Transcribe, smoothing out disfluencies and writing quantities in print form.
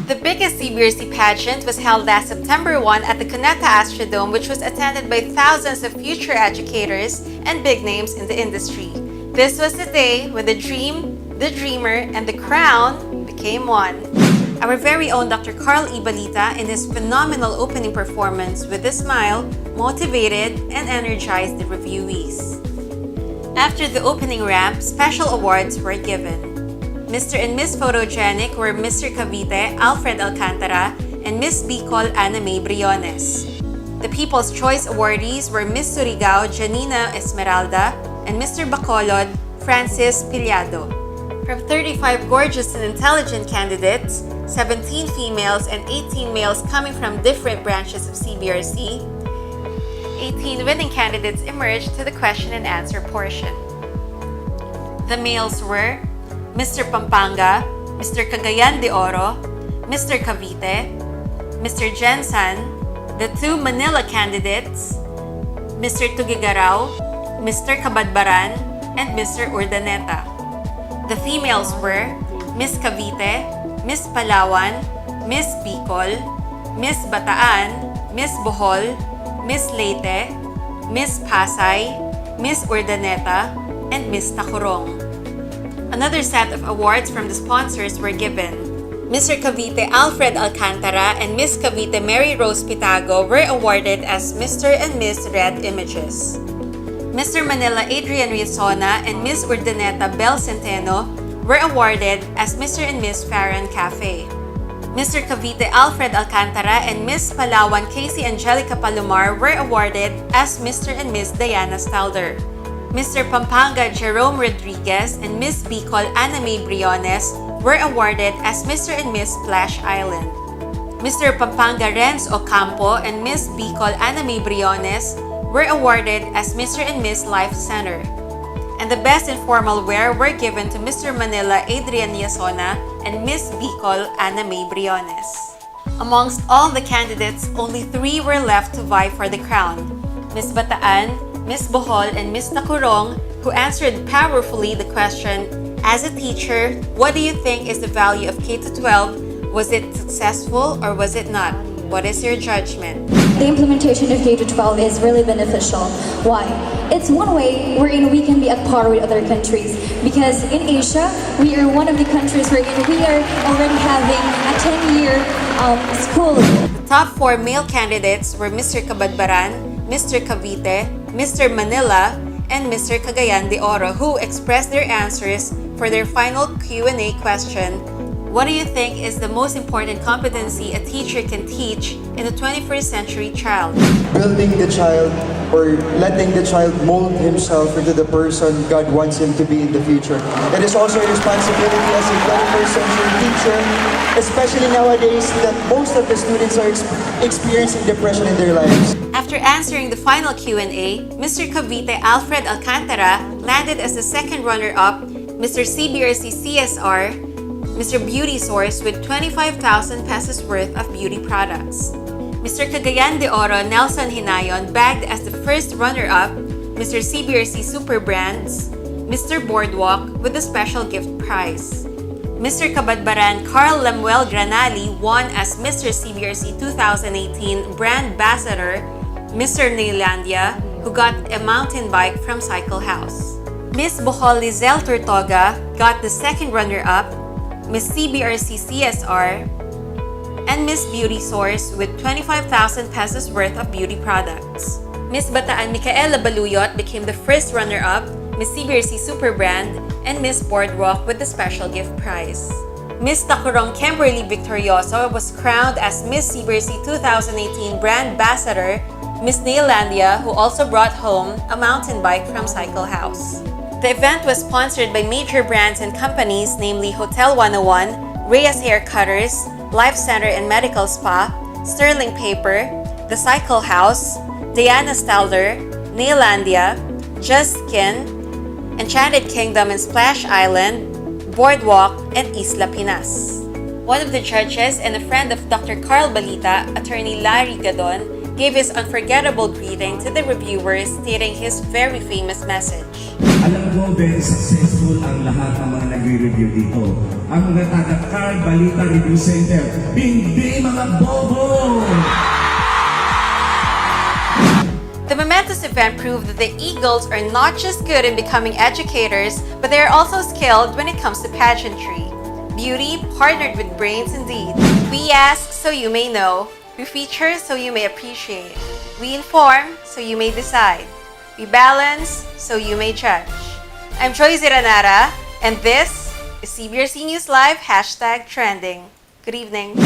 The biggest CBRC pageant was held last September 1 at the Cuneta Astrodome, which was attended by thousands of future educators and big names in the industry. This was the day when the dream, the dreamer, and the crown became one. Our very own Dr. Carl Ibalita, in his phenomenal opening performance with a smile, motivated and energized the reviewees. After the opening ramp, special awards were given. Mr. and Miss Photogenic were Mr. Cavite, Alfred Alcantara, and Miss Bicol, Ana May Briones. The People's Choice awardees were Miss Surigao, Janina Esmeralda, and Mr. Bacolod, Francis Piliado. From 35 gorgeous and intelligent candidates, 17 females and 18 males coming from different branches of CBRC, 18 winning candidates emerged to the question and answer portion. The males were Mr. Pampanga, Mr. Cagayan de Oro, Mr. Cavite, Mr. Jensan, the two Manila candidates, Mr. Tugigarao, Mr. Cabadbaran, and Mr. Urdaneta. The females were Miss Cavite, Miss Palawan, Miss Bicol, Miss Bataan, Miss Bohol, Miss Leyte, Miss Pasay, Miss Urdaneta, and Miss Tacurong. Another set of awards from the sponsors were given. Mr. Cavite Alfred Alcantara and Miss Cavite Mary Rose Pitago were awarded as Mr. and Miss Red Images. Mr. Manila Adrian Riazona and Miss Urdaneta Bel Centeno were awarded as Mr. and Miss Farron Cafe. Mr. Cavite Alfred Alcantara and Miss Palawan Casey Angelica Palomar were awarded as Mr. and Miss Diana Stalder. Mr. Pampanga Jerome Rodriguez and Miss Bicol Ana May Briones were awarded as Mr. and Miss Splash Island. Mr. Pampanga Renz Ocampo and Miss Bicol Ana May Briones were awarded as Mr. and Miss Life Center. And the best informal wear were given to Mr. Manila Adrian Yasona and Miss Bicol Ana May Briones. Amongst all the candidates, only 3 were left to vie for the crown: Miss Bataan, Miss Bohol, and Miss Tacurong, who answered powerfully the question, as a teacher, what do you think is the value of K-12? Was it successful or was it not? What is your judgment? The implementation of K-12 is really beneficial. Why? It's one way wherein we can be at par with other countries, because in Asia, we are one of the countries wherein we are already having a 10-year school. The top 4 male candidates were Mr. Cabadbaran, Mr. Cavite, Mr. Manila, and Mr. Cagayan de Oro, who expressed their answers for their final Q&A question: what do you think is the most important competency a teacher can teach in the 21st century child? Building the child, or letting the child mold himself into the person God wants him to be in the future. It is also a responsibility as a 21st century teacher, especially nowadays that most of the students are experiencing depression in their lives. After answering the final Q&A, Mr. Cavite Alfred Alcantara landed as the second runner-up, Mr. CBRC CSR, Mr. Beauty Source with 25,000 pesos worth of beauty products. Mr. Cagayan de Oro Nelson Hinayon bagged as the first runner-up, Mr. CBRC Super Brands, Mr. Boardwalk with a special gift prize. Mr. Cabadbaran Carl Lemuel Granali won as Mr. CBRC 2018 Brand Ambassador, Mr. Neilandia, who got a mountain bike from Cycle House. Miss Bohol Lizelle Tortoga got the second runner-up, Miss CBRC CSR, and Miss Beauty Source with 25,000 pesos worth of beauty products. Miss Bataan Micaela Baluyot became the first runner-up, Miss CBRC Super Brand, and Miss Boardwalk with the special gift prize. Miss Tacurong Kimberly Victorioso was crowned as Miss CBRC 2018 Brand Ambassador, Miss Neilandia, who also brought home a mountain bike from Cycle House. The event was sponsored by major brands and companies, namely Hotel 101, Reyes Hair Cutters, Life Center and Medical Spa, Sterling Paper, The Cycle House, Diana Stalder, Neilandia, Just Skin, Enchanted Kingdom and Splash Island, Boardwalk, and Isla Pinas. One of the judges and a friend of Dr. Carl Balita, Attorney Larry Gadon, gave his unforgettable greeting to the reviewers, stating his very famous message. Alam ko, very successful ang lahat ng mga nagre-review dito. Ang mga taga-Car Balita Review Center, hindi mga bobo! The momentous event proved that the Eagles are not just good in becoming educators, but they are also skilled when it comes to pageantry. Beauty partnered with brains indeed. We ask so you may know. We feature so you may appreciate. We inform so you may decide. We balance so you may judge. I'm Joy Ziranara, and this is CBRC News Live #trending. Good evening.